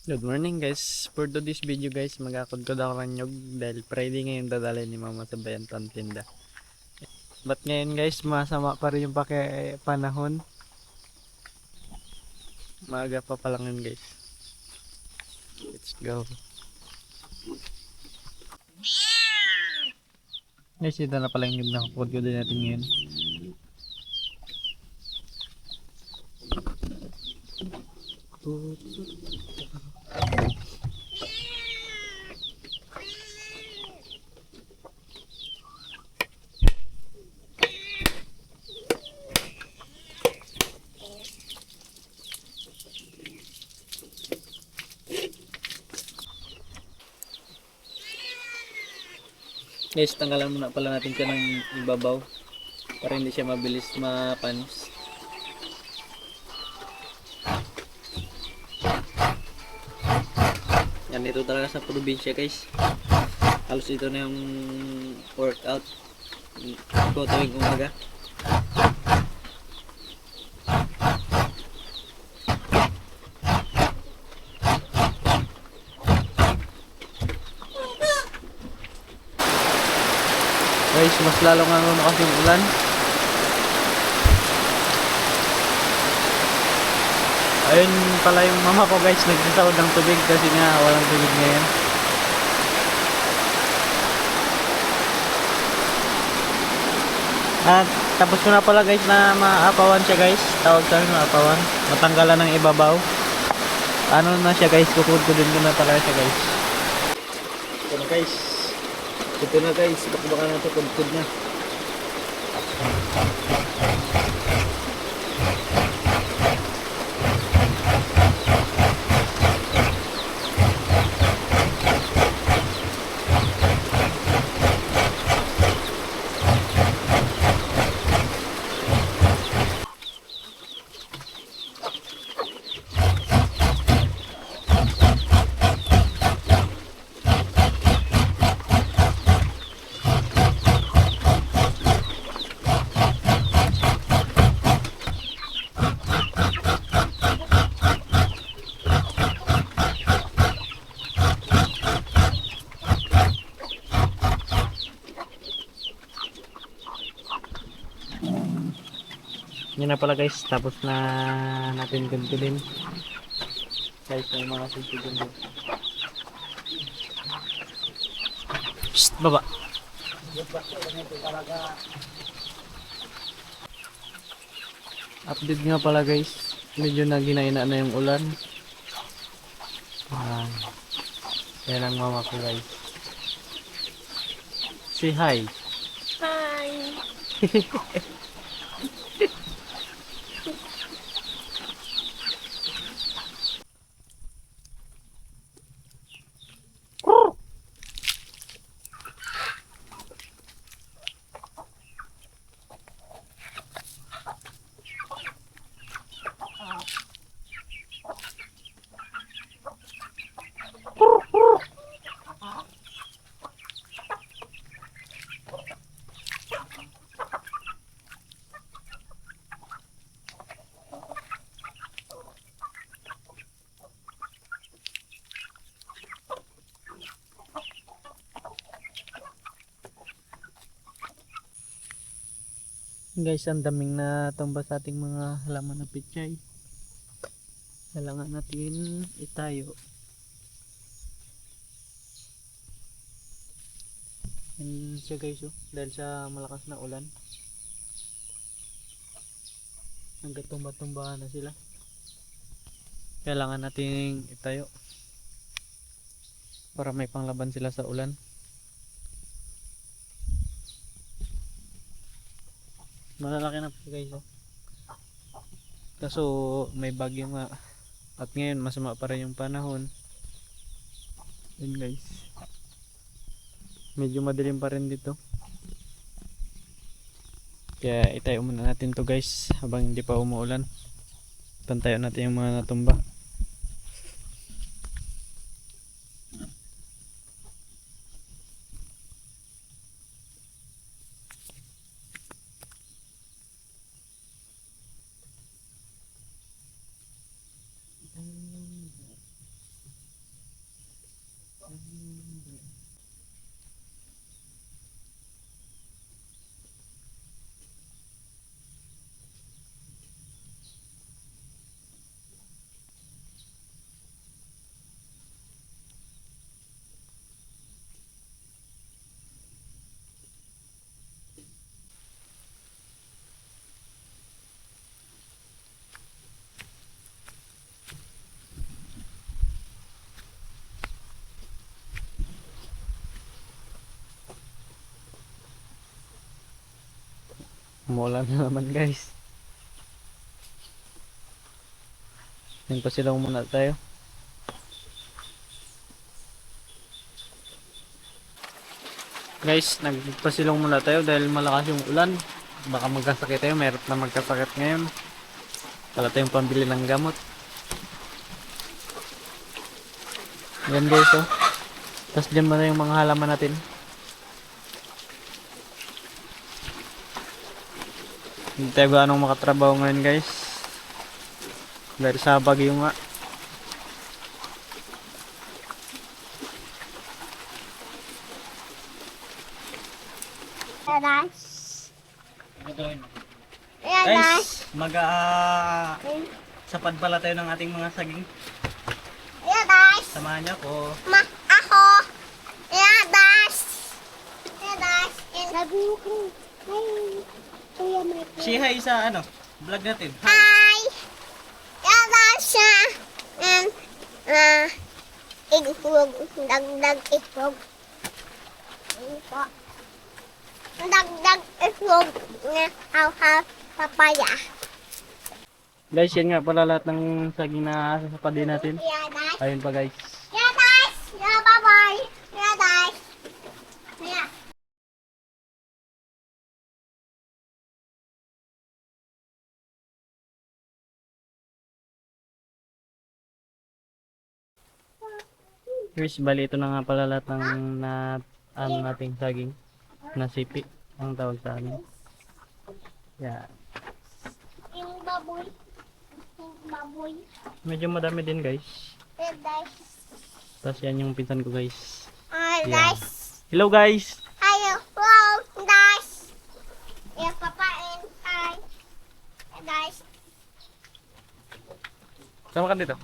Good morning guys. For today's video guys, mag-akod ko daw ranyog dahil Friday ngayon dadalhin ni mama sa bayan tinda. But ngayon guys, masama pa rin yung panahon. Maaga pa lang yun guys. Let's go. Guys, ito na pala yung nakakod ko din natin ngayon. Guys, tanggalan muna pala natin siya ng ibabaw para hindi siya mabilis mapanis. Yan, ito talaga sa probinsya guys. Halos ito na yung workout ko tuwing umaga. Guys, mas lalo nga naman kasi yung ulan. Ayun pala yung mama ko guys, nagsasawad ng tubig kasi nga walang tubig ngayon. At tapos ko na pala guys na maapawan siya guys. Tawag sa amin maapawan. Matanggalan ng ibabaw. Ano na siya guys, kukudkudin ko na pala siya guys. Ito na guys. Ito na guys, baka na ito kudkud na. Yan na pala guys, tapos na natin kuntulin. Guys, may mga sisigun din. Psst, baba. Update nga pala guys, medyo naginaina na yung ulan. Yan ang mama ko guys. Say hi. Hi. Guys, ang daming na tumba sa ating mga halaman na pichay. Kailangan natin itayo. Yan siya guys, oh, dahil sa malakas na ulan. Nagkatumba-tumbahan na sila. Kailangan nating itayo para may panglaban sila sa ulan. Malalaki na po guys, oh. Kaso may bagyo nga at ngayon masama pa rin yung panahon. Yun guys, medyo madilim pa rin dito, kaya itayo muna natin to guys habang hindi pa umuulan. Pantayo natin yung mga natumba. Umulan na naman guys. Nagpasilong muna tayo. Guys, nagpasilong muna tayo dahil malakas yung ulan. Baka magkasakit tayo, meron na magkasakit ngayon. Wala tayong pambili ng gamot. Yan guys oh. Tapos dyan muna yung mga halaman natin. Hindi tayo gaanong makatrabaho ngayon guys. Dahil sa bagyo nga. Dash. Ayan, Guys, Dash. sapad pala tayo ng ating mga saging. Ayan, Dash. Samahan niyo ako. Ako. Ayan, Dash. Ayan, Dash. Sabi mo ko. Hi. Kuya Michael. Say hi sa ano, vlog natin. Hi. Hi. Ayan, Dash. And, iglog. Dagdag iglog. Ito. Dagdag itlog na hawhaw papaya. Guys, yan nga pala lahat ng saging na sasapadin natin. Yeah, Dash. Ayun pa guys. Yeah, Dash. Yeah, bye-bye. Yeah, Dash. Yeah. Guys, bali ito na nga pala lahat ng nating saging. Nasipi ang tawag sa amin. Yan. Yung baboy. Yung baboy. Medyo madami din guys. Yeah, Dash. Tapos yan yung pinsan ko guys. Yeah. Dash. Hello guys! Hello, Dash. Yeah, Papa and hi. Dash. Sama ka dito.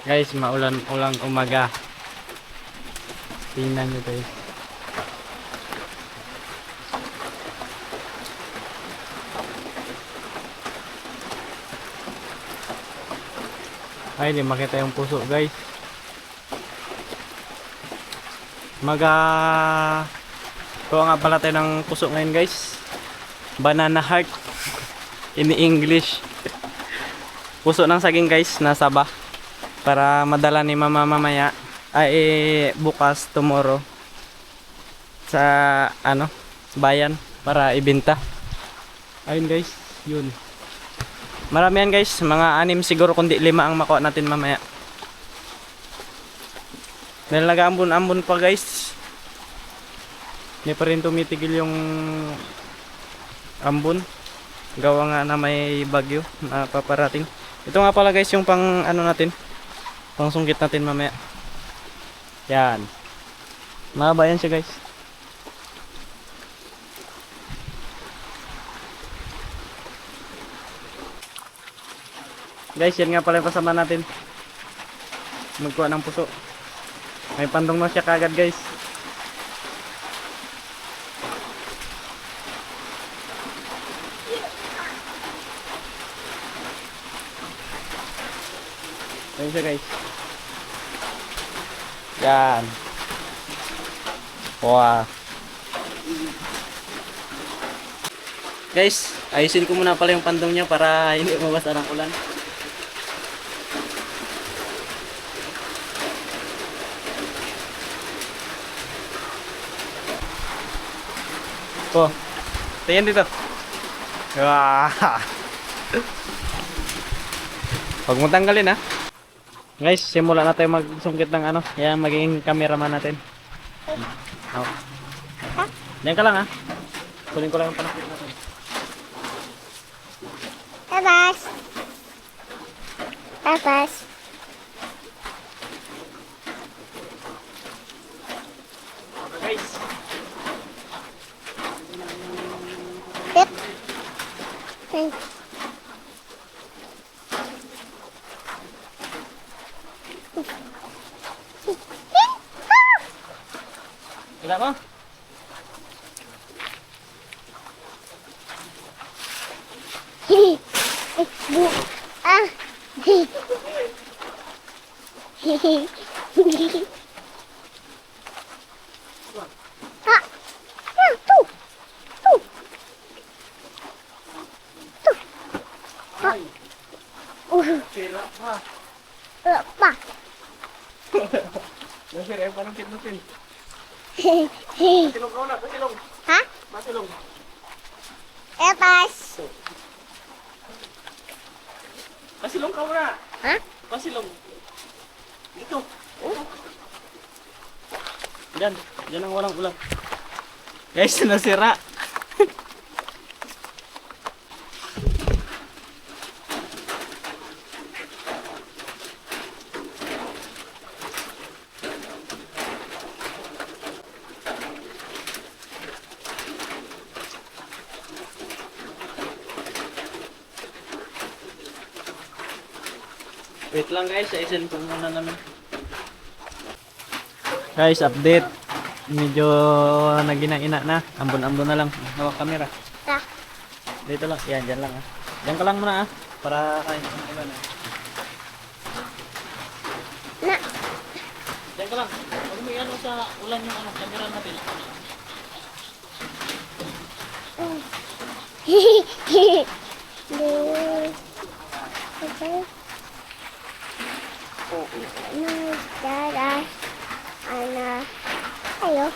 Guys, maulan-ulang umaga. Tingnan nyo guys. Ay, di makita yung puso guys. Kuha nga pala tayo ng puso ngayon guys. Banana heart. In English. Puso ng saging guys, nasa ba. Para madala ni mama mamaya. Ay bukas, tomorrow. Sa ano, bayan. Para ibenta. Ayun guys, yun. Marami yan guys, mga 6 siguro kundi 5 ang makuha natin mamaya. Dahil nag-ambon-ambon pa guys. Hindi pa rin tumitigil yung ambon. Gawa nga na may bagyo na paparating. Ito nga pala guys yung pang ano natin. Pang sungkit natin mamaya. Yan. Mahaba yan siya guys. Guys, yan nga pala yung kasama natin. Magkuha ng puso. May pandong na siya kagad guys. Ayun siya guys. Yan. Wow. Guys, ayusin ko muna pala yung pandong niya para hindi mabasa ng ulan. Oh, tingin dito. Wah. Huwag mo tanggalin ha. Guys, simula na tayo magsungkit ng ano. Yan, magiging cameraman natin. Oh. Diyan ka lang ha. Kunin ko lang yung panakit natin. Tapos. Tapos. Guys. Tip. Kita mo? Sira pa. Pa. Nasira yung panungkit natin. Pasilong ka na, pasilong. Ha? Pasilong. Epas. Pasilong ka muna. Ha? Pasilong. Dito. Diyan. Diyan ang walang ulam. Guys, nasira. Wait lang guys, i-send ko muna namin. Guys, update. Medyo nagina-ina na. Ambon-ambon na lang. Hawak camera. Ta. Dito lang. Yan, dyan lang ah. Dyan ka lang muna ah. Para kain ng ulan ah. Na. Dyan ka lang. Huwag mo ano sa ulan yung ano, camera natin. Okay. Nagdaras. Ana. Ayo.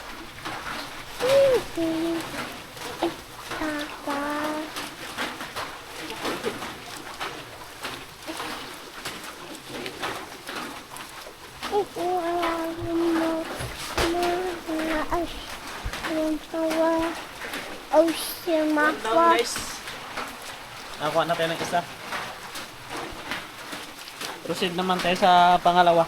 Papa. Ito ang mo. Yung tawa. Oh, si Down Mapa. guys. Nakuha na tayo ng isa. Proceed naman tayo sa pangalawa.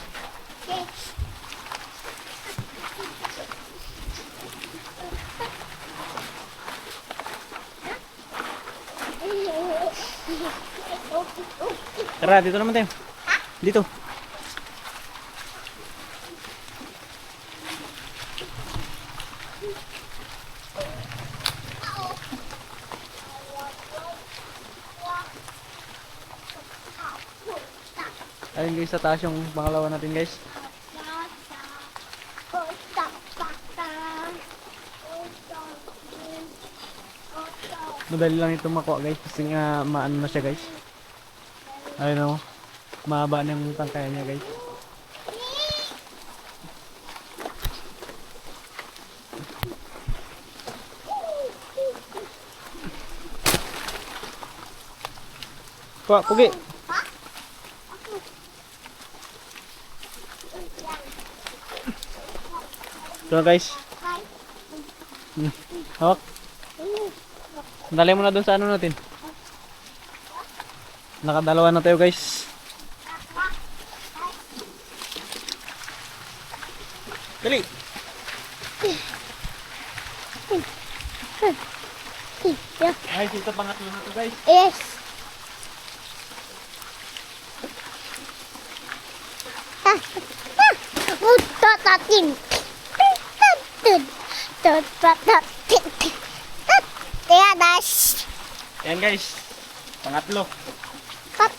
Tara, dito naman tayo. Dito. Ayun guys, sa taas yung pangalawa natin guys. Madali lang ito makuha guys kasi nga maano na siya guys. Ayun o, mahaba na yung tangkaya niya guys. Kuha, pugi. Ito na guys. Hawak. Dali mo na dun sa ano natin. Nakadalawa na tayo guys. Dali. Ay, ito pangatlo na to guys. Yes. Tatatin. Tatatin. Tiyadas. Yan guys. Pangatlo. Kat.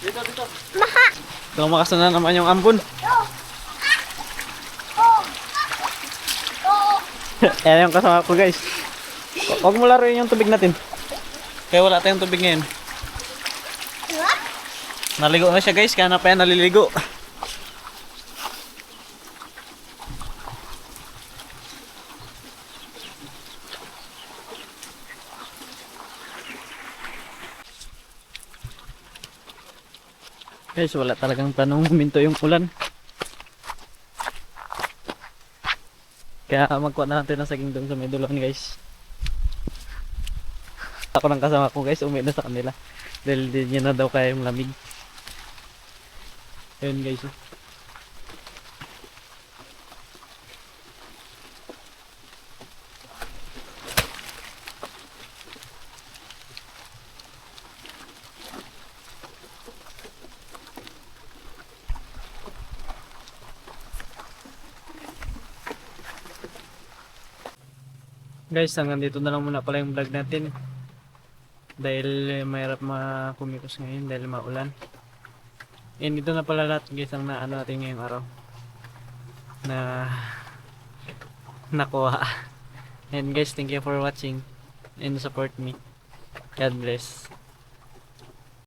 Dito, dito. Maha. Tumakas na naman yung ambon. Yan yung kasama ko guys. Huwag mo laruin yung tubig natin. Kaya wala tayong tubig ngayon. Naligo na siya guys, kaya na pa yan naliligo. Guys, wala talagang planong huminto yung ulan. Kaya magkuha na natin ng saging doon sa may dulan guys. Ako ng kasama ko guys, umuwi na sa kanila. Dahil di niya na daw kaya yung lamig. Ayun guys. Guys, hanggang dito na lang muna pala yung vlog natin. Dahil mahirap makumikos ngayon dahil maulan. And ito na pala lahat guys ang naano natin ngayong araw. Na nakuha. And guys, thank you for watching and support me. God bless.